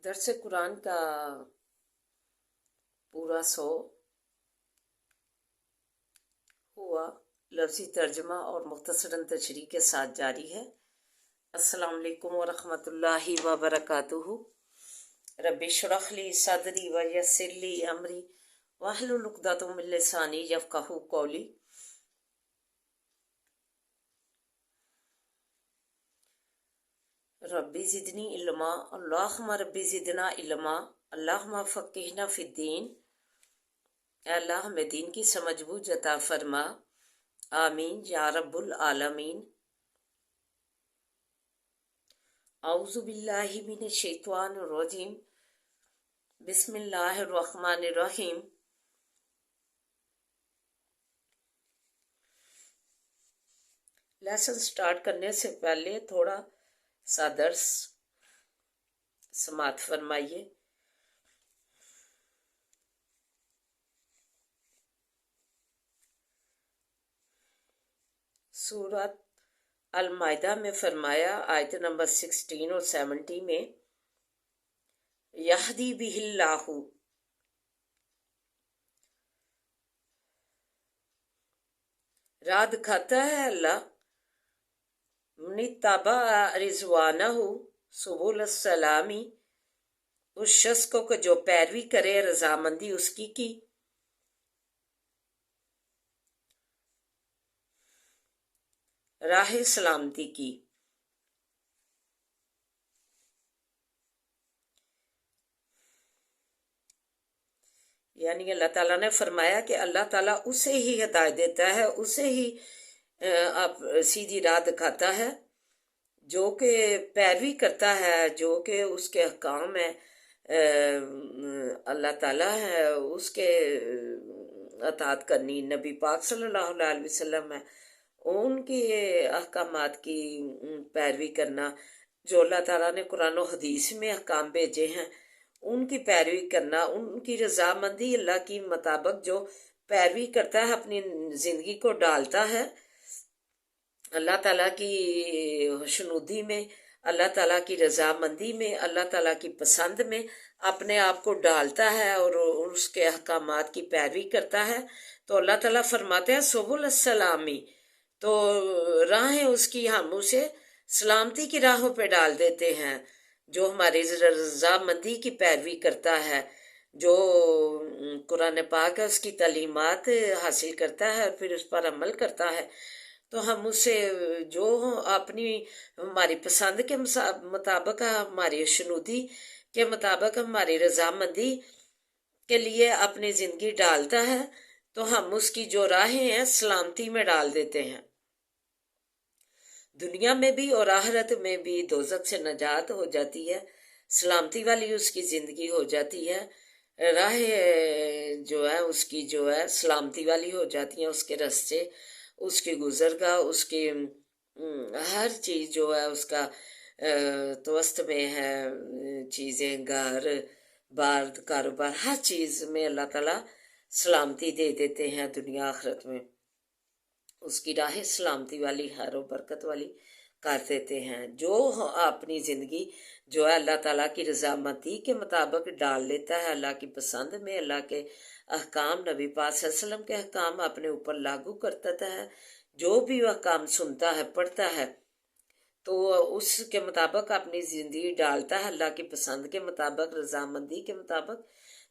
درس قرآن کا پورا 100 ہوا لفظی ترجمہ اور مختصراً تشریح کے ساتھ جاری ہے۔ السلام علیکم ورحمۃ اللہ وبرکاتہ۔ رب اشرح لی صدری ویسر لی امری واحلل عقدۃ من لسانی یفقہوا قولی۔ ربی زدنی علما، اللہم ربی زدنا علما، اللہم فقہنا فی الدین۔ اے اللہ ہمیں دین کی سمجھ بوجھ عطا فرما، آمین یا رب العالمین۔ اعوذ باللہ من الشیطان الرجیم، بسم اللہ الرحمن الرحیم۔ لیسن سٹارٹ کرنے سے پہلے تھوڑا سا درس سماعت فرمائیے۔ سورۃ المائدہ میں فرمایا، آیت نمبر 16 اور 70 میں، یہدی بہ اللہ، راہ دکھاتا ہے اللہ، من اتبع رضوانہ سبل السلامی، اس شخص کو کہ جو پیروی کرے رضامندی اس کی راہ سلامتی کی۔ یعنی اللہ تعالیٰ نے فرمایا کہ اللہ تعالیٰ اسے ہی ہدایت دیتا ہے، اسے ہی آپ سیدھی راہ دکھاتا ہے جو کہ پیروی کرتا ہے، جو کہ اس کے احکام ہے، اللہ تعالیٰ ہے اس کے اطاعت کرنی، نبی پاک صلی اللہ علیہ وسلم ہے ان کے احکامات کی پیروی کرنا، جو اللہ تعالیٰ نے قرآن و حدیث میں احکام بھیجے ہیں ان کی پیروی کرنا، ان کی رضامندی اللہ کی مطابق جو پیروی کرتا ہے، اپنی زندگی کو ڈالتا ہے اللہ تعالیٰ کی خوشنودی میں، اللہ تعالیٰ کی رضامندی میں، اللہ تعالیٰ کی پسند میں اپنے آپ کو ڈالتا ہے اور اس کے احکامات کی پیروی کرتا ہے، تو اللہ تعالیٰ فرماتے ہیں سبل السلامی، تو راہیں اس کی ہم اسے سلامتی کی راہوں پہ ڈال دیتے ہیں۔ جو ہماری رضامندی کی پیروی کرتا ہے، جو قرآن پاک ہے اس کی تعلیمات حاصل کرتا ہے اور پھر اس پر عمل کرتا ہے، تو ہم اسے جو اپنی ہماری پسند کے مطابق، ہماری شنودی کے مطابق، ہماری رضامندی کے لیے اپنی زندگی ڈالتا ہے، تو ہم اس کی جو راہیں ہیں سلامتی میں ڈال دیتے ہیں، دنیا میں بھی اور آخرت میں بھی دوزخ سے نجات ہو جاتی ہے، سلامتی والی اس کی زندگی ہو جاتی ہے، راہ جو ہے اس کی جو ہے سلامتی والی ہو جاتی ہیں، اس کے راستے، اس کی گزرگاہ، اس کی ہر چیز جو ہے اس کا توست میں ہے، چیزیں، گھر بار، کاروبار، ہر چیز میں اللہ تعالیٰ سلامتی دے دیتے ہیں دنیا آخرت میں، اس کی راہ سلامتی والی، خیر و برکت والی کر دیتے ہیں۔ جو اپنی زندگی جو ہے اللہ تعالیٰ کی رضامندی کے مطابق ڈال لیتا ہے، اللہ کی پسند میں، اللہ کے احکام، نبی پاک صلی اللہ علیہ وسلم کے احکام اپنے اوپر لاگو کرتا ہے، جو بھی وہ احکام سنتا ہے، پڑھتا ہے، تو اس کے مطابق اپنی زندگی ڈالتا ہے، اللہ کی پسند کے مطابق، رضامندی کے مطابق،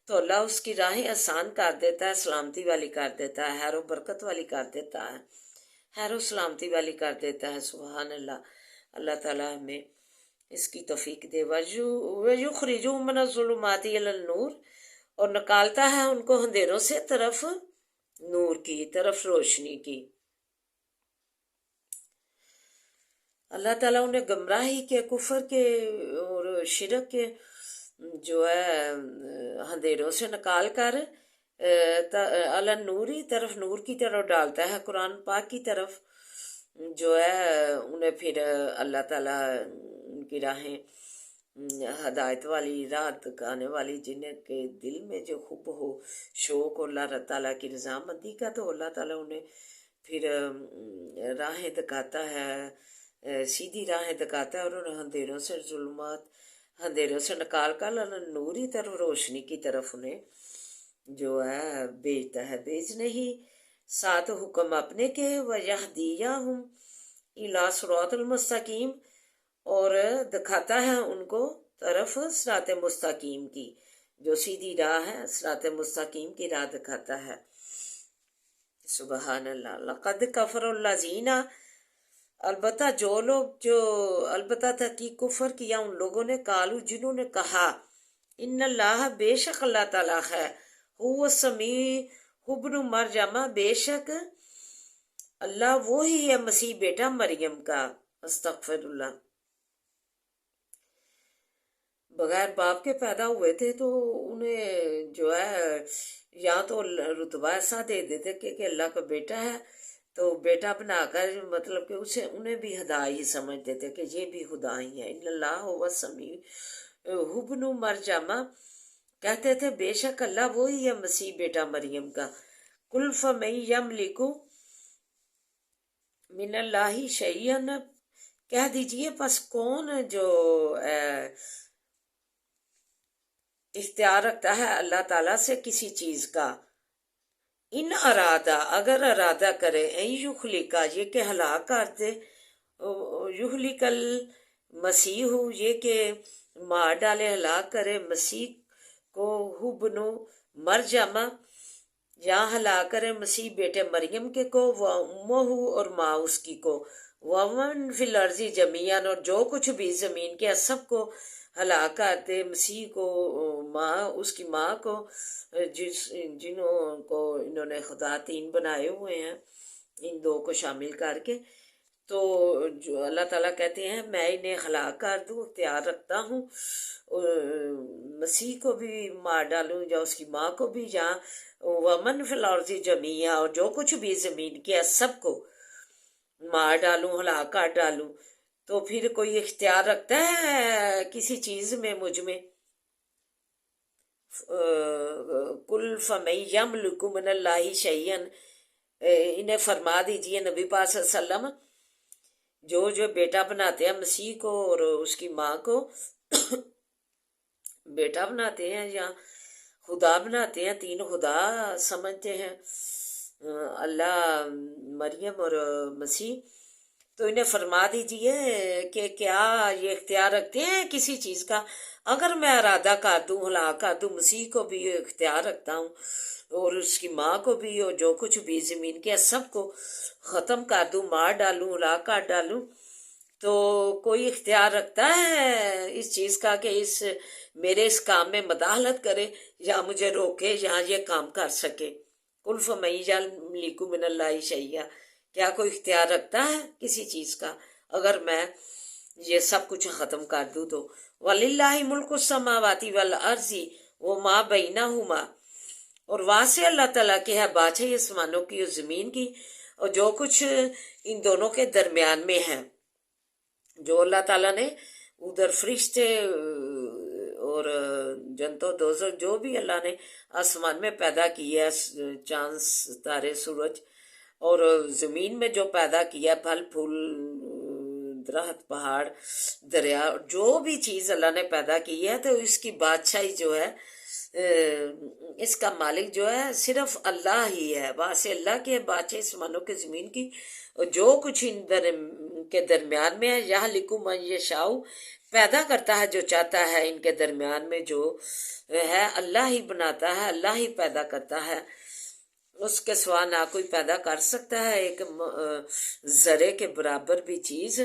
تو اللہ اس کی راہیں آسان کر دیتا ہے، سلامتی والی کر دیتا ہے، خیر و برکت والی کر دیتا ہے، خیر و سلامتی والی کر دیتا ہے۔ سبحان اللہ، اللہ تعالیٰ ہمیں اس کی توفیق دے۔ وَيُخْرِجُهُم مِّنَ الظُّلُمَاتِ إِلَى النُّورِ، اور نکالتا ہے ان کو اندھیروں سے طرف نور کی طرف، روشنی کی۔ اللہ تعالیٰ انہیں گمراہی کے، کفر کے اور شرک کے جو ہے اندھیروں سے نکال کر علی نوری طرف، نور کی طرف ڈالتا ہے، قرآن پاک کی طرف، جو ہے انہیں پھر اللہ تعالیٰ ان کی راہیں ہدایت والی، راہ دکھانے والی، جنہیں کے دل میں جو خوب ہو، شوق ہو اللہ تعالیٰ کی رضامندی کا، تو اللہ تعالیٰ انہیں پھر راہیں دکھاتا ہے، سیدھی راہیں دکھاتا ہے، اور انہیں اندھیروں سے، ظلمات، اندھیروں سے نکال کر نوری طرف، روشنی کی طرف انہیں جو ہے بھیجتا ہے، بھیجنے ہی ساتھ حکم اپنے کے وَيَهْدِيَهُمْ إِلَىٰ صِرَاطِ الْمُسْتَقِيمِ، اور دکھاتا ہے ان کو طرف صراط مستقیم کی، جو سیدھی راہ ہے، صراط مستقیم کی راہ دکھاتا ہے۔ سبحان اللہ۔ لقد کفر الذین، البتہ البتہ تحقیق کفر کیا ان لوگوں نے، کالو جنہوں نے کہا، ان اللہ بے شک اللہ تعالیٰ ہے، هو السمیع ابن مریم، بے شک اللہ وہی ہے مسیح بیٹا مریم کا، استغفر اللہ، بغیر باپ کے پیدا ہوئے تھے تو انہیں جو ہے یا تو رتبہ ایسا دے دیتے کہ اللہ کا بیٹا ہے، تو بیٹا بنا کر مطلب کہ اسے انہیں بھی خدا ہی سمجھتے تھے کہ یہ بھی خدا ہی ہے۔ ان اللہ هو السمیع ابن مریم، کہتے تھے بے شک اللہ وہی ہے مسیح بیٹا مریم کا۔ قل فمن یملک من اللہ شیئا، کہہ دیجئے پس کون جو اختیار رکھتا ہے اللہ تعالیٰ سے کسی چیز کا، ان ارادہ اگر ارادہ کرے، این یخلقا یہ کہ ہلاک کر دے، یخلق المسیح یہ کہ مار ڈالے ہلاک کرے مسیح کو، ابن مریم یا ہلاک کرے مسیح بیٹے مریم کے کو، و امہ اور ماں اس کی کو، ومن فی الارض جمیعا اور جو کچھ بھی زمین کے سب کو ہلاک کر دے، مسیح کو، ماں اس کی ماں کو، جنہوں کو انہوں نے خدا تین بنائے ہوئے ہیں، ان دو کو شامل کر کے، تو جو اللہ تعالیٰ کہتے ہیں میں انہیں ہلاک کر دوں، اختیار رکھتا ہوں، مسیح کو بھی مار ڈالوں یا اس کی ماں کو بھی، یا ومن فی الارض جمیعا اور جو کچھ بھی زمین کے سب کو مار ڈالوں، ہلاک کر ڈالوں، تو پھر کوئی اختیار رکھتا ہے کسی چیز میں مجھ میں؟ کل فمن یملک من اللہ شیئا، انہیں فرما دیجئے نبی پاک صلی اللہ علیہ وسلم جو بیٹا بناتے ہیں مسیح کو اور اس کی ماں کو، بیٹا بناتے ہیں یا خدا بناتے ہیں، تین خدا سمجھتے ہیں اللہ، مریم اور مسیح، تو انہیں فرما دیجئے کہ کیا یہ اختیار رکھتے ہیں کسی چیز کا؟ اگر میں ارادہ کر دوں ہلاک کر دوں مسیح کو بھی اختیار رکھتا ہوں، اور اس کی ماں کو بھی، اور جو کچھ بھی زمین کے سب کو ختم کر دوں، مار ڈالوں، ہلاک کر ڈالوں، تو کوئی اختیار رکھتا ہے اس چیز کا کہ میرے اس کام میں مداخلت کرے یا مجھے روکے یا یہ کام کر سکے؟ قل فمن یملک من اللہ شیئا، کیا کوئی اختیار رکھتا ہے کسی چیز کا اگر میں یہ سب کچھ ختم کر دوں تو؟ وَلِلَّهِ مُلْكُ السَّمَاوَاتِ وَالْأَرْضِ وَمَا بَيْنَهُمَا، اور واسع اللہ تعالیٰ کی ہے بادشاہی آسمانوں کی اور زمین کی اور جو کچھ ان دونوں کے درمیان میں ہے، جو اللہ تعالیٰ نے ادھر فرشتے اور جنت و دوزخ جو بھی اللہ نے آسمان میں پیدا کیا ہے، چاند ستارے سورج، اور زمین میں جو پیدا کیا پھل پھول درخت پہاڑ دریا، جو بھی چیز اللہ نے پیدا کی ہے، تو اس کی بادشاہی جو ہے، اس کا مالک جو ہے صرف اللہ ہی ہے، واسع اللہ کی ہے بادشاہی آسمانوں کے زمین کی، اور جو کچھ ان کے درمیان میں ہے، یہلک من یشاء، پیدا کرتا ہے جو چاہتا ہے ان کے درمیان میں جو ہے، اللہ ہی بناتا ہے، اللہ ہی پیدا کرتا ہے، اس کے سوا نہ کوئی پیدا کر سکتا ہے ایک ذرے کے برابر بھی چیز،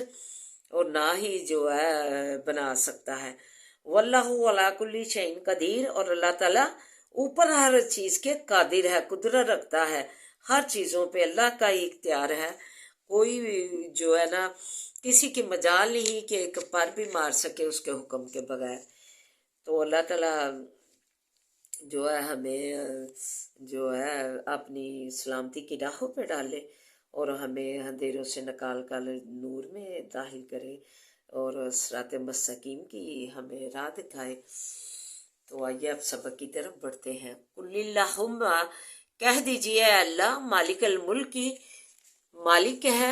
اور نہ ہی جو ہے بنا سکتا ہے۔ واللہ علی کل شیء قدیر، اور اللہ تعالیٰ اوپر ہر چیز کے قادر ہے، قدرت رکھتا ہے، ہر چیزوں پہ اللہ کا ہی اختیار ہے، کوئی جو ہے نا کسی کی مجال نہیں کہ ایک پر بھی مار سکے اس کے حکم کے بغیر۔ تو اللہ تعالیٰ جو ہے ہمیں جو ہے اپنی سلامتی کی راہوں پہ ڈالے، اور ہمیں اندھیروں سے نکال کر نور میں داخل کرے، اور صراط مستقیم کی ہمیں راہ دکھائے۔ تو آئیے اب سبق کی طرف بڑھتے ہیں۔ قل اللہم، کہہ دیجئے اے اللہ، مالک الملک کی مالک ہے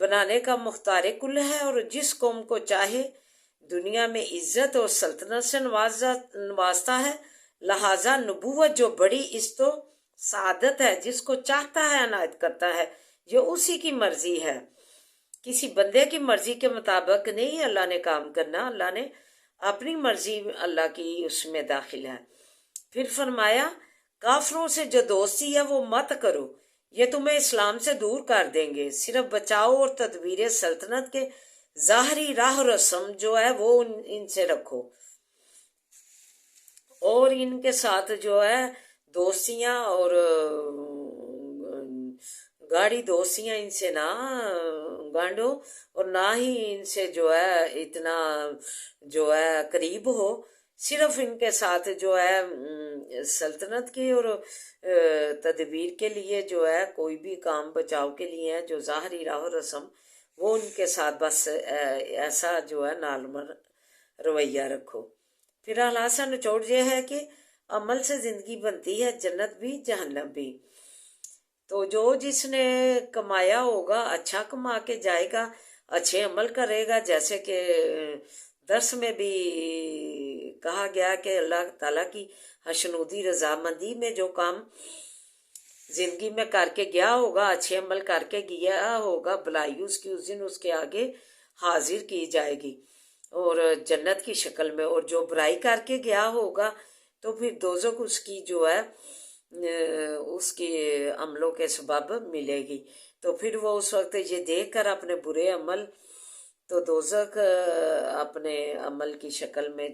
بنانے کا مختار کل ہے، اور جس قوم کو چاہے دنیا میں عزت اور سلطنت سے نوازتا ہے، لہٰذا نبوت جو بڑی عزت و سعادت ہے جس کو چاہتا ہے عنایت کرتا ہے، یہ اسی کی مرضی ہے، کسی بندے کی مرضی کے مطابق نہیں اللہ نے کام کرنا، اللہ نے اپنی مرضی اللہ کی اس میں داخل ہے۔ پھر فرمایا کافروں سے جو دوستی ہے وہ مت کرو، یہ تمہیں اسلام سے دور کر دیں گے، صرف بچاؤ اور تدبیر سلطنت کے ظاہری راہ و رسم جو ہے وہ ان سے رکھو، اور ان کے ساتھ جو ہے دوستیاں اور گاڑی دوستیاں ان سے نہ گانڈو، اور نہ ہی ان سے جو ہے اتنا جو ہے قریب ہو، صرف ان کے ساتھ جو ہے سلطنت کی اور تدبیر کے لیے جو ہے کوئی بھی کام بچاؤ کے لیے ہے جو ظاہری راہ و رسم، وہ ان کے ساتھ بس ایسا جو ہے نالمر رویہ رکھو۔ پھر خلاصہ نچوڑ یہ ہے کہ عمل سے زندگی بنتی ہے، جنت بھی جہنم بھی۔ تو جو جس نے کمایا ہوگا اچھا کما کے جائے گا، اچھے عمل کرے گا، جیسے کہ درس میں بھی کہا گیا کہ اللہ تعالیٰ کی حشنودی رضامندی میں جو کام زندگی میں کر کے گیا ہوگا، اچھے عمل کر کے گیا ہوگا، بھلائی اس کی اس دن اس کے آگے حاضر کی جائے گی اور جنت کی شکل میں، اور جو برائی کر کے گیا ہوگا تو پھر دوزخ اس کی جو ہے اس کے عملوں کے سبب ملے گی۔ تو پھر وہ اس وقت یہ دیکھ کر اپنے برے عمل، تو دوزخ اپنے عمل کی شکل میں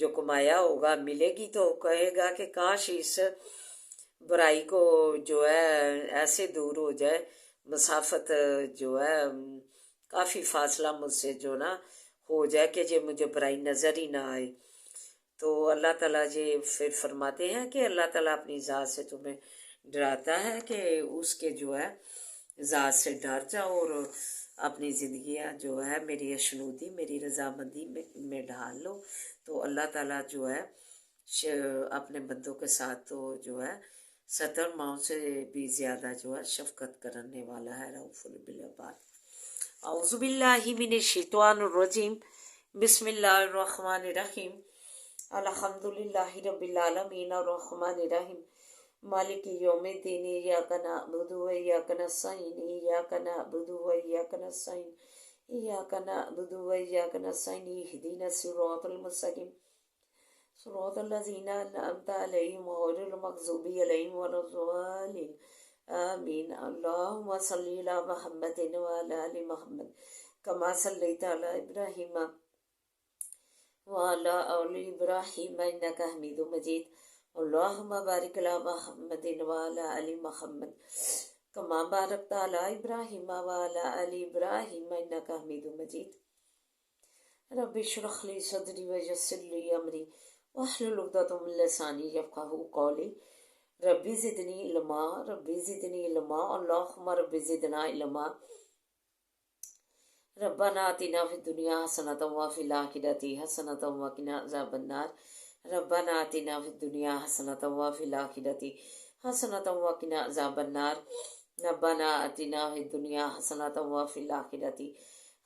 جو کمایا ہوگا ملے گی، تو کہے گا کہ کاش اس برائی کو جو ہے ایسے دور ہو جائے، مسافت جو ہے کافی فاصلہ مجھ سے جو نا ہو جائے کہ یہ مجھے برائی نظر ہی نہ آئے۔ تو اللہ تعالیٰ یہ پھر فرماتے ہیں کہ اللہ تعالیٰ اپنی ذات سے تمہیں ڈراتا ہے کہ اس کے جو ہے ذات سے ڈر جاؤ اور اپنی زندگیاں جو ہے میری اشنودی، میری رضامندی میں ڈھال لو۔ تو اللہ تعالیٰ جو ہے اپنے بندوں کے ساتھ تو جو ہے 70 ماؤں سے بھی زیادہ جو ہے شفقت کرنے والا ہے، رؤوف بالعباد۔ اعوذ باللہ من الشیطان الرجیم، بسم اللہ الرحمن الرحیم، الحمد للہ رب العالمین الرحمن الرحیم، مالک یوم الدین، ایاک نعبد و ایاک نستعین، ایاک نعبد و ایاک نستعین، ایاک نعبد و ایاک نستعین، اہدنا الصراط المستقیم، صراط الذین انعمت علیہم غیر المغضوب علیہم ولا الضالین، آمین۔ اللہم صلی علی محمد وعلی آل محمد کما صلیت علی ابراہیم وعلی آل ابراہیم انک حمید مجید، اللہم بارک علی محمد وعلی آل محمد کما بارکت علی ابراہیم وعلی آل ابراہیم انک حمید مجید۔ رب اشرح لی صدری ویسر لی امری واحلل عقدۃ من لسانی یفقہوا قولی، ربی زدنی علما، ربی زدنی علما، اللہم ربی زدنا علما، ربنا آتنا فی الدنیا حسنۃ وفی الآخرۃ حسنۃ وقنا عذاب النار، ربنا آتنا فی الدنیا حسنۃ وفی الآخرۃ حسنۃ وقنا عذاب النار، ربنا آتنا فی الدنیا حسنۃ وفی الآخرۃ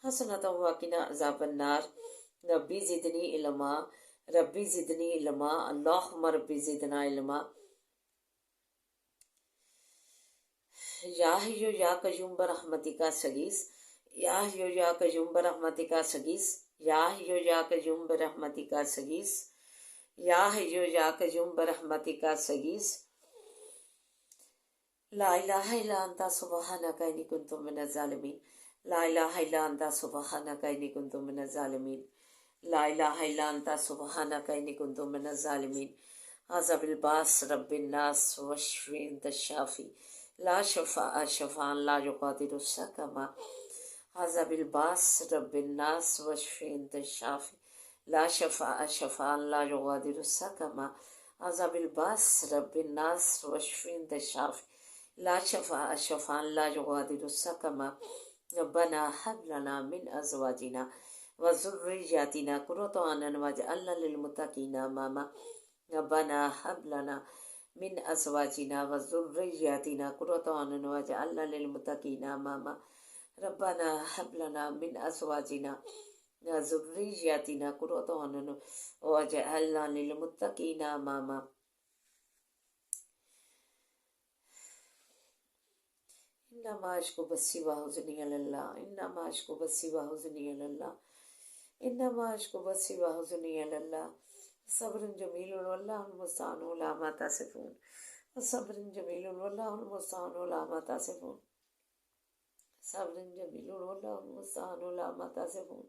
حسنۃ وقنا عذاب النار، ربی زدنی علما، ربی زدنی علما، اللہم ربی زدنا علما۔ یا حی یا قیوم برحمتک استغیث، یا حی یا قیوم برحمتک استغیث، یا حی یا قیوم برحمتک استغیث، یا حی یا قیوم برحمتک استغیث، لا الہ الا انت سبحانک انی کنت من الظالمین، لا الہ الا انت سبحانک انی کنت من الظالمین، لا الہ الا انت سبحانک انی کنت من الظالمین۔ عذاب الباس رب الناس واشفی انت الشافی، لا شفاء شفاء لا یغادر سقما، عذاب الباس رب الناس واشفی انت الشافی، لا شفاء شفاء لا یغادر سقما، عذاب الباس رب الناس واشفی انت الشافی، لا شفاء شفاء لا یغادر سقما، ربنا هب لنا من ازواجنا وذریاتنا قرۃ اعین واجعلنا للمتقین اماما، ربنا هب لنا من ازواجنا وذریاتنا قرۃ اعین واجعلنا للمتقین اماما، ربنا هب لنا من ازواجنا ذرياتنا قرة اعين واجعلنا للمتقين اماما. انما اشكو بثي وحزني الى الله انما اشكو بثي وحزني الى الله انما اشكو بثي وحزني الى الله. صبر جميل والله المستعان على ما تصفون. صبر جميل والله المستعان على ما تصفون. صبر جميل والله المستعان على ما تصفون.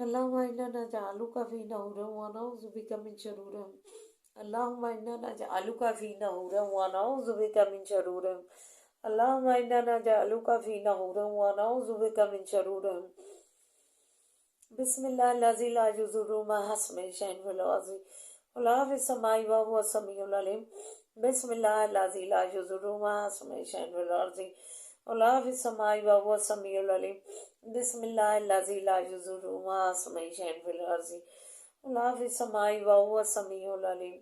اللهم إنا نجعلك في نورهم ونعوذ بك من شرورهم. اللهم إنا نجعلك في نورهم ونعوذ بك من شرورهم. اللهم إنا نجعلك في نورهم ونعوذ بك من شرورهم. بسم الله الذي لا يضر مع اسمه شيء في الأرض ولا في السماء وهو السميع العليم. بسم الله الذي لا يضر مع اسمه شيء في الأرض ولا في السماء وهو السميع العليم. بسم الله الذي لا يضر مع اسمه شيء في الأرض ولا في السماء وهو السميع العليم.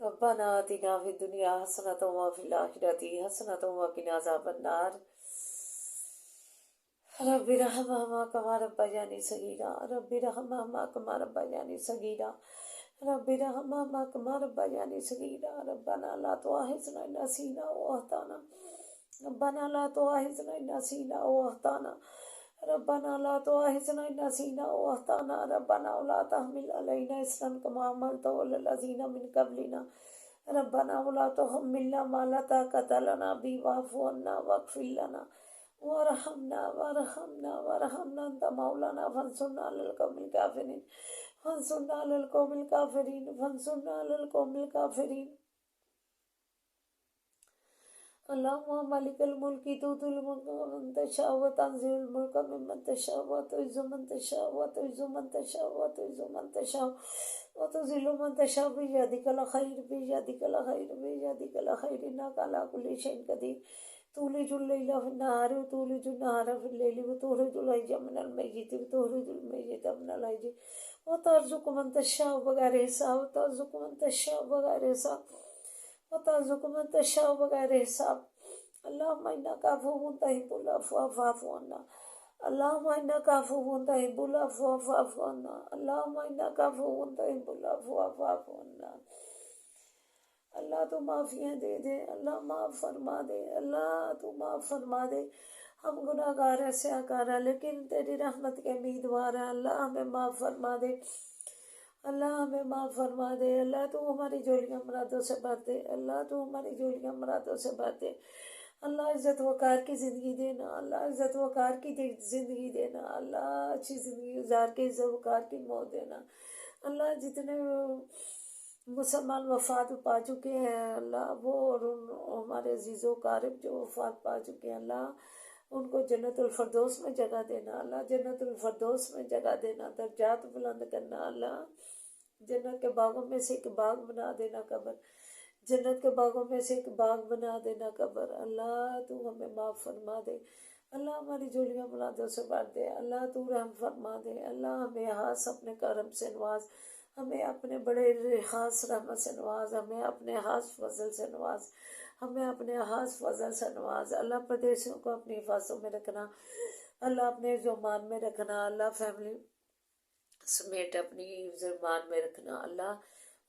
ربنا آتنا في الدنيا حسنة وفي الآخرة حسنة وقنا عذاب النار. رب ارحمهما كما ربياني صغيرا. رب ارحمهما كما ربياني صغيرا. رب ارحمهما كما ربياني صغيرا. ربنا لا تؤاخذنا إن نسينا أو أخطأنا. ربنا لا تؤاخذنا إن نسينا أو أخطأنا. ربنا لا تؤاخذنا إن نسينا أو أخطأنا. ربنا ولا تحمل علينا إصرا كما حملته على الذين من قبلنا. ربنا ولا تحملنا ما لا طاقة لنا به واعف عنا واغفر لنا وارحمنا أنت مولانا فانصرنا على القوم الكافرين. فانصرنا على القوم الكافرين. فانصرنا على القوم الكافرين. اللهم مالك الملك تؤتي الملك من تشاء وتنزع الملك ممن تشاء وتعز من تشاء وتعز من تشاء وتعز من تشاء وتذل من تشاء بيدك الخير بيدك الخير بيدك الخير إنك على كل شيء قدير. تولج الليل في النهار وتولج النهار في الليل وتخرج الحي من الميت وتخرج الميت من الحي وترزق من تشاء بغير حساب وترزق من تشاء بغير حساب وترزق من تشاء بغير حساب. اللهم إنك عفو تحب العفو فاعف عنا. اللهم إنك عفو تحب العفو فاعف عنا. اللهم إنك عفو تحب العفو فاعف عنا. اللہ تو معافیاں دے دے. اللہ معاف فرما دے. اللہ تو معاف فرما دے. ہم گناہ گار ہیں سیاکار ہیں لیکن تیری رحمت کے امیدوار ہیں. اللہ ہمیں معاف فرما دے. اللہ ہمیں معاف فرما دے. اللہ تو ہماری جولیاں مرادوں سے بھر دے. اللہ تو ہماری جولیاں مرادوں سے بھر دے. اللہ عزت وقار کی زندگی دینا. اللہ عزت وقار کی زندگی دینا. اللہ اچھی زندگی گزار کے عزت وقار کی موت دینا. اللہ جتنے مسلمان وفات پا چکے ہیں اللہ وہ اور ہمارے عزیز و قارب جو وفات پا چکے ہیں اللہ ان کو جنت الفردوس میں جگہ دینا. اللہ جنت الفردوس میں جگہ دینا. درجات بلند کرنا. اللہ جنت کے باغوں میں سے ایک باغ بنا دینا قبر. جنت کے باغوں میں سے ایک باغ بنا دینا قبر. اللہ تو ہمیں معاف فرما دے. اللہ ہماری جولیاں مرادوں سے بھر دے. اللہ تو رحم فرما دے. اللہ ہمیں خاص اپنے کرم سے نواز. ہمیں اپنے بڑے خاص رحمت سے نواز. ہمیں اپنے خاص فضل سے نواز. ہمیں اپنے خاص فضل سے نواز. اللہ پردیسیوں کو اپنی حفاظتوں میں رکھنا. اللہ اپنے زمان میں رکھنا. اللہ فیملی سمیت اپنی زمان میں رکھنا. اللہ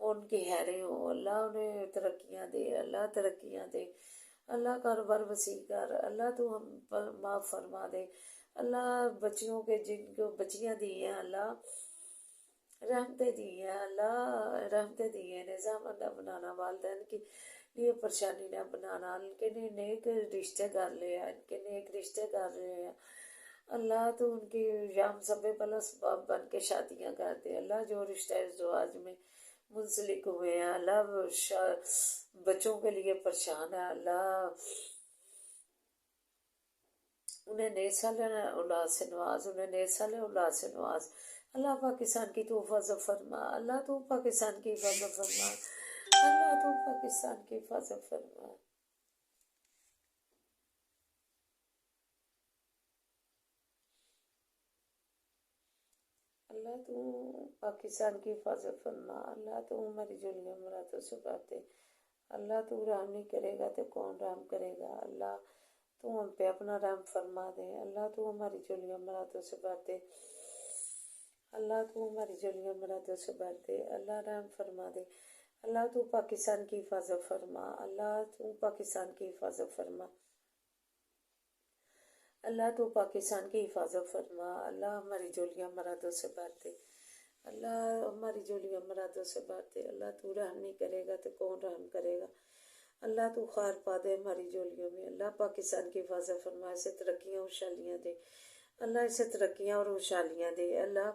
ان کی خیریں ہوں. اللہ انہیں ترقیاں دے. اللہ ترقیاں دے. اللہ کاروبار وسیع کر. اللہ تو ہم پر معاف فرما دے. اللہ بچیوں کے جن کو بچیاں دی ہیں اللہ رحمتیں دی ہیں. اللہ رحمتیں دی ہیں. نظام نہ بنانا. والدین کی لیے پریشانی نہ بنانا. ان کے لیے نیک رشتے کر لے. ان کے نیک رشتے کر رہے ہیں. اللہ تو ان کی یام سب پلس بن کے شادیاں کر دے. اللہ جو رشتہ زواج میں منسلک ہوئے ہیں اللہ بچوں کے لیے پریشان ہے اللہ انہیں نیک صالح اولاد سے نواز. انہیں نیک صالح اولاد سے نواز. اللہ پاکستان کی تو حفاظت فرما. اللہ تو پاکستان کی حفاظت فرما. اللہ تو پاکستان کی حفاظت فرما. اللہ اللہ تو پاکستان کی حفاظت فرما، اللہ تو ہماری جولیاں مرادوں سے باتیں، اللہ تو رحم نہیں کرے گا تو کون رحم کرے گا، اللہ تو ہم پہ اپنا رحم فرما دے، اللہ تو ہماری جولیاں مرادوں سے باتیں، اللہ تو ہماری جولیاں مرادوں سے باتیں، اللہ رحم فرما دے، اللہ تو پاکستان کی حفاظت فرما، اللہ تو پاکستان کی حفاظت فرما، اللہ تو پاکستان کی حفاظت فرما، اللہ ہماری جولیاں مرادوں سے باتیں، اللہ ہماری جولیاں مرادوں سے باتیں، اللہ تو رحم نہیں کرے گا تو کون رحم کرے گا، اللہ تو خار پا دے ہماری جولیوں میں، اللہ پاکستان کی حفاظت فرما، اسے ترقیاں خوشحالیاں دے، اللہ اسے ترقیاں اور خوشحالیاں دے، اللہ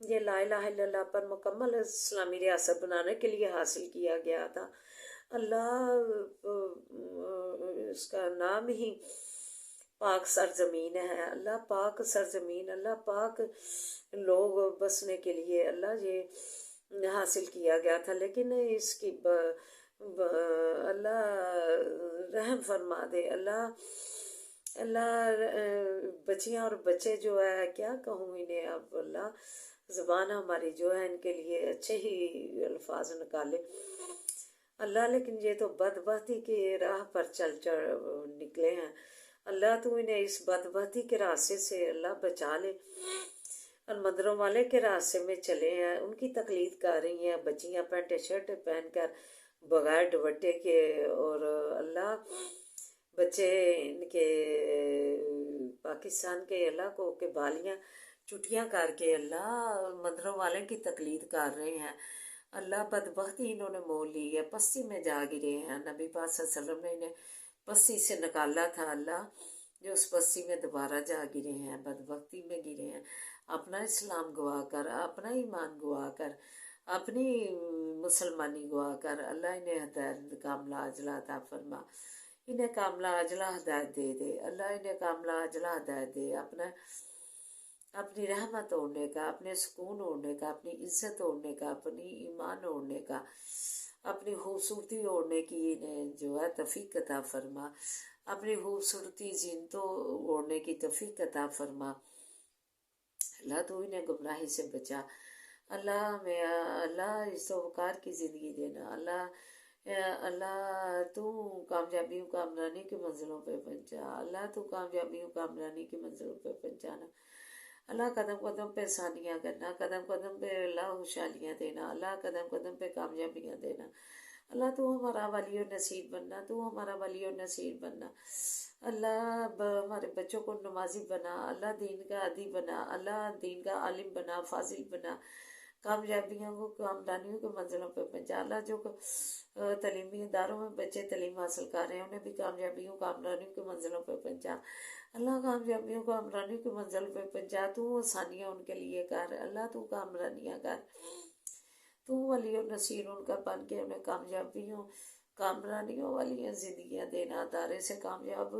یہ لا الہ الا اللہ پر مکمل اسلامی ریاست بنانے کے لیے حاصل کیا گیا تھا، اللہ اس کا نام ہی پاک سرزمین ہے، اللہ پاک سرزمین، اللہ پاک لوگ بسنے کے لیے اللہ یہ حاصل کیا گیا تھا، لیکن اس کی اللہ رحم فرما دے، اللہ بچیاں اور بچے جو ہے کیا کہوں انہیں اب، اللہ زبان ہماری جو ہے ان کے لیے اچھے ہی الفاظ نکالے، اللہ لیکن یہ تو بدبختی کی راہ پر چل نکلے ہیں، اللہ تو انہیں اس بدبختی کے راستے سے اللہ بچا لے، اور مندروں والے کے راستے میں چلے ہیں، ان کی تقلید کر رہی ہیں بچیاں پینٹ شرٹ پہن کر بغیر دوپٹے کے، اور اللہ بچے ان کے پاکستان کے علاقوں کے بالیاں چٹیاں کر کے اللہ مندروں والے کی تقلید کر رہے ہیں، اللہ بدبختی انہوں نے مول لی ہے، پستی میں جا گرے ہیں، نبی پاک صلی اللہ علیہ وسلم نے انہیں پستی سے نکالا تھا، اللہ جو اس پستی میں دوبارہ جا گرے ہیں، بدبختی میں گرے ہیں، اپنا اسلام گوا کر، اپنا ایمان گوا کر، اپنی مسلمانی گوا کر، اللہ انہیں ہدایت کاملہ عاجلہ عطا فرما، انہیں کاملہ عاجلہ ہدایت دے دے، اللہ انہیں کاملہ عاجلہ ہدایت دے، اپنی رحمت اوڑھنے کا، اپنے سکون اوڑھنے کا، اپنی عزت اوڑھنے کا، اپنی ایمان اوڑھنے کا، اپنی خوبصورتی اوڑھنے کی انہیں جو ہے توفیق عطا فرما، اپنی خوبصورتی زینتوں اوڑھنے کی توفیق عطا فرما، اللہ تو انہیں گمراہی سے بچا، اللہ اس وقار کی زندگی دینا، اللہ تو کامیابی و کامرانی کی منزلوں پہ پہنچا، اللہ تو کامیابی و کامرانی کی منزلوں پہ پہنچانا، اللہ قدم قدم پہ آسانیاں کرنا، قدم قدم پہ اللہ خوشحالیاں دینا، اللہ قدم قدم پہ کامیابیاں دینا، اللہ تو ہمارا ولی و نصیر بننا، تو ہمارا ولی و نصیر بننا، اللہ ہمارے بچوں کو نمازی بنا، اللہ دین کا عادی بنا، اللہ دین کا عالم بنا، فاضل بنا، کامیابیوں کو کامرانیوں کے منزلوں پہ پہنچا، اللہ جو تعلیمی اداروں میں بچے تعلیم حاصل کر رہے ہیں انہیں بھی کامیابیوں کامرانیوں کے منزلوں پہ پہنچا، اللہ کامیابیوں کامرانیوں کے منزل پہ پہنچا، تو آسانیاں ان کے لیے کر، اللہ تو کامرانیاں کر، تو ولی و نصیر ان کا بن کے انہیں کامیابیوں کامرانیوں والی زندگیاں دینا، ادارے سے کامیاب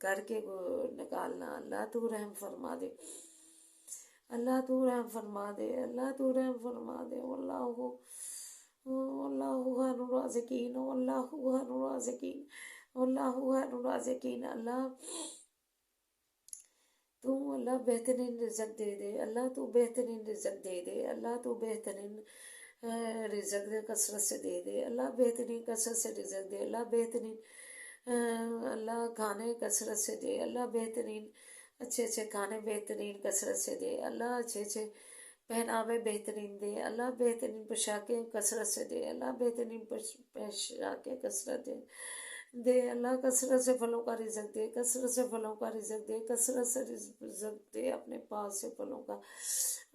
کر کے نکالنا، اللہ تو رحم فرما دے، اللہ تو رحم فرما دے، اللہ تو رحم فرما دے، واللہ خیر الرازقین، واللہ خیر الرازقین، واللہ خیر الرازقین، اللہ تو اللہ بہترین رزق دے دے، اللہ تو بہترین رزق دے دے، اللہ تو بہترین رزق دے کثرت سے دے دے، اللہ بہترین کثرت سے رزق دے، اللہ بہترین اللہ کھانے کثرت سے دے، اللہ بہترین اچھے اچھے کھانے بہترین کثرت سے دے، اللہ اچھے اچھے پہناوے بہترین دے، اللہ بہترین پوشاکیں کثرت سے دے، اللہ بہترین پوشاکیں کثرت دے، اللہ کثرت سے پھلوں کا رزق دے، کثرت سے پھلوں کا رزق دے، کثرت سے رزق دے اپنے پاس سے پھلوں کا،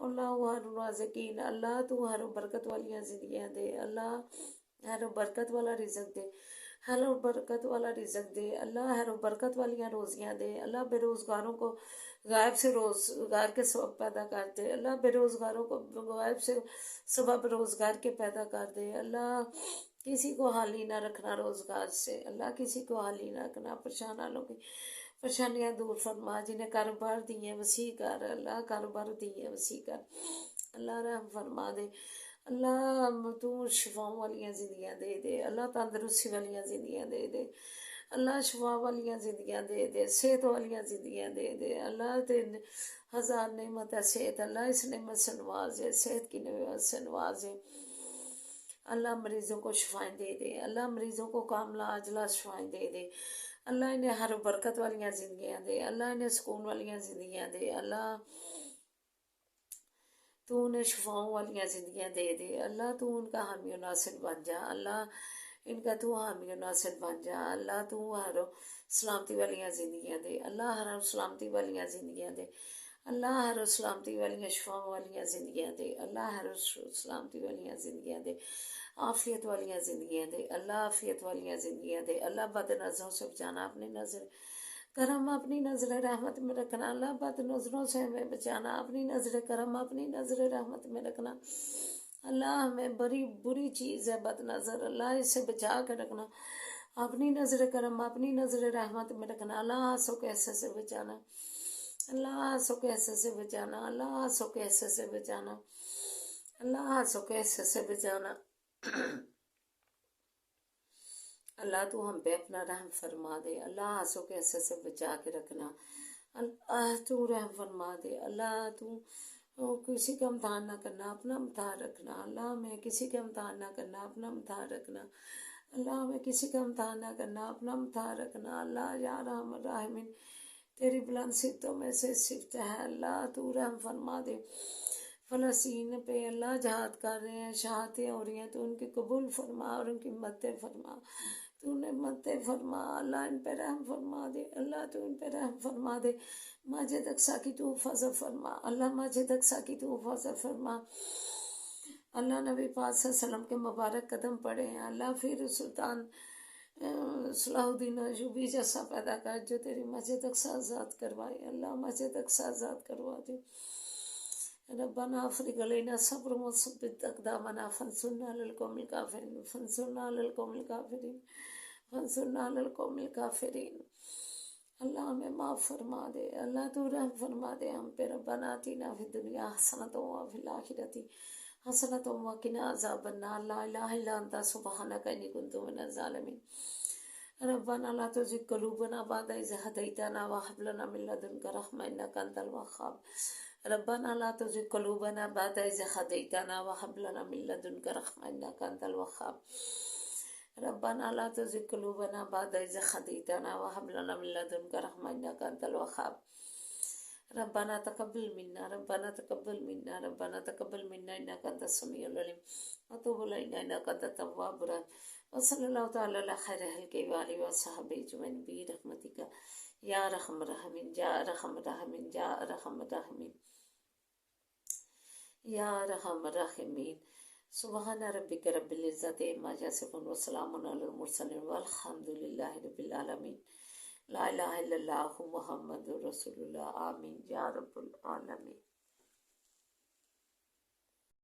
اللہ خیر الرازقین، اللہ تو ہر برکت والی زندگیاں دے، اللہ ہر برکت والا رزق دے، ہر برکت والا رزق دے، اللہ ہر برکت والی روزیاں دے، اللہ بے روزگاروں کو غائب سے روزگار کے سبب پیدا کر دے، اللہ بے روزگاروں کو غائب سے سبب روزگار کے پیدا کر دے، اللہ کسی کو حالی نہ رکھنا روزگار سے، اللہ کسی کو حالی نہ رکھنا، پریشان حالوں کی پریشانیاں دور فرما، جنہیں کاروبار دیے وسیع کر، اللہ کاروبار دیے وسیع کر، اللہ رحم فرما دے، اللہ تو شفاؤں والی زندگیاں دے دے، اللہ تندرستی والی زندگیاں دے دے، اللہ شفا والیاں زندگیاں دے دے، صحت والیاں زندگیاں دے دے اللہ، تیرے ہزار نعمت ہے صحت، اللہ اس نعمت سے نوازے، صحت کی نعمت سے نوازے اللہ، مریضوں کو شفائیں دے دے اللہ، مریضوں کو کاملہ عاجلہ شفائیں دے دے اللہ، انہیں ہر برکت والیاں زندگیاں دے اللہ، انہیں سکون والیاں زندگیاں دے اللہ، تو انہیں شفاؤں والیاں زندگیاں دے دے اللہ، تو ان کا حامی و ناصر بن جا اللہ، ان کا تو حامی و ناصر بن جا اللہ، تو ہر سلامتی والیاں زندگیاں دے اللہ، ہر سلامتی والیاں زندگیاں دے اللہ، ہر سلامتی والیاں شفاؤں والیاں زندگیاں دے اللہ، ہر سلامتی والیاں زندگیاں دے، عافیت والیاں زندگیاں دے اللہ، عافیت والیاں زندگیاں دے اللہ، بد نظروں سے بچانا، اپنی نظر کرم اپنی نظر رحمت میں رکھنا اللہ، بد نظروں سے ہمیں بچانا، اپنی نظر کرم اپنی نظر رحمت میں رکھنا اللہ، ہمیں بڑی بری چیز ہے بد نظر اللہ، اس سے بچا کے رکھنا، اپنی نظر کرم اپنی نظر رحمت میں رکھنا اللہ، آنسوں کے ایسے سے بچانا اللہ، آنسوں کے ایسے سے بچانا اللہ، آنسوں کے ایسے سے بچانا اللہ، آنسوں کے ایسے سے بچانا اللہ، تو ہم پہ اپنا رحم فرما دے اللہ، آنسوں کے ایسے سے بچا کے رکھنا اللہ، تو رحم فرما دے اللہ، تو کسی کا امتحان نہ کرنا، اپنا امتحان رکھنا اللہ، ہمیں کسی کا امتحان نہ کرنا، اپنا امتحان رکھنا اللہ، ہمیں کسی کا امتحان نہ کرنا، اپنا امتحان رکھنا اللہ، یا رحم الراحمین، تیری بلند صفتوں میں سے صفت ہے اللہ، تو رحم فرما دے فلسطین پہ اللہ، جہاد کر رہے ہیں، شہادتیں ہو رہی ہیں، تو ان کی قبول فرما اور ان کی مدد فرما، تو انہیں مدد فرما اللہ، ان پہ رحم فرما دے اللہ، تو ان پہ رحم فرما دے، مسجد اقصیٰ کی تو حفاظت فرما اللہ، مسجد اقصیٰ کی تو حفاظت فرما اللہ، نبی پاک صلی اللہ علیہ وسلم کے مبارک قدم پڑے ہیں اللہ، پھر سلطان صلاح الدین ایوبی جیسا پیدا کر جو تیری مسجد اقصیٰ آزاد کروائے اللہ، مسجد اقصیٰ آزاد کروا دے ربنا افرغ علینا صبرا وثبت اقدامنا فانصرنا علی القوم الکافرین فانصرنا علی القوم الکافرین فانصرنا علی القوم الکافرین اللہ، ہمیں معاف فرما دے اللہ، تو رحم فرما دے ہم پہ ربنا آتنا فی الدنیا حسنۃ وفی الآخرۃ حسنۃ وقنا عذاب النار لا الہ الا انت سبحانک انی کنت من الظالمین ربنا لا تزغ قلوبنا بعد إذ هديتنا وهب لنا من لدنك رحمة إنك أنت الوهاب ربنا لا تزغ قلوبنا بعد إذ هديتنا وهب لنا من لدنك رحمة إنك أنت الوهاب ربنا لا تزغ قلوبنا بعد إذ هديتنا وهب لنا من لدنك رحمة إنك أنت الوهاب ربنا تقبل منا ربنا تقبل منا ربنا تقبل منا إنك أنت السميع العليم وتب علينا إنك أنت التواب الرحيم وصلی اللہ تعالی علی خیر خلقہ وآلہ وصحبہ اجمعین برحمتک یا ارحم الراحمین یا ارحم الراحمین یا ارحم الراحمین یا ارحم الراحمین سبحان ربک رب العزۃ عما یصفون وسلام علی المرسلین والحمد للہ رب العالمین لا الہ الا اللہ محمد رسول اللہ آمین یا رب العالمین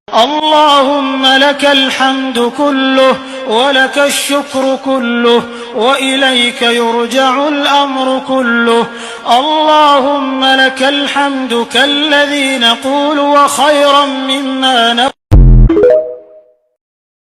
اللهم لك الحمد كله ولك الشكر كله وإليك يرجع الأمر كله اللهم لك الحمد كالذي نقول وخيرا مما نقول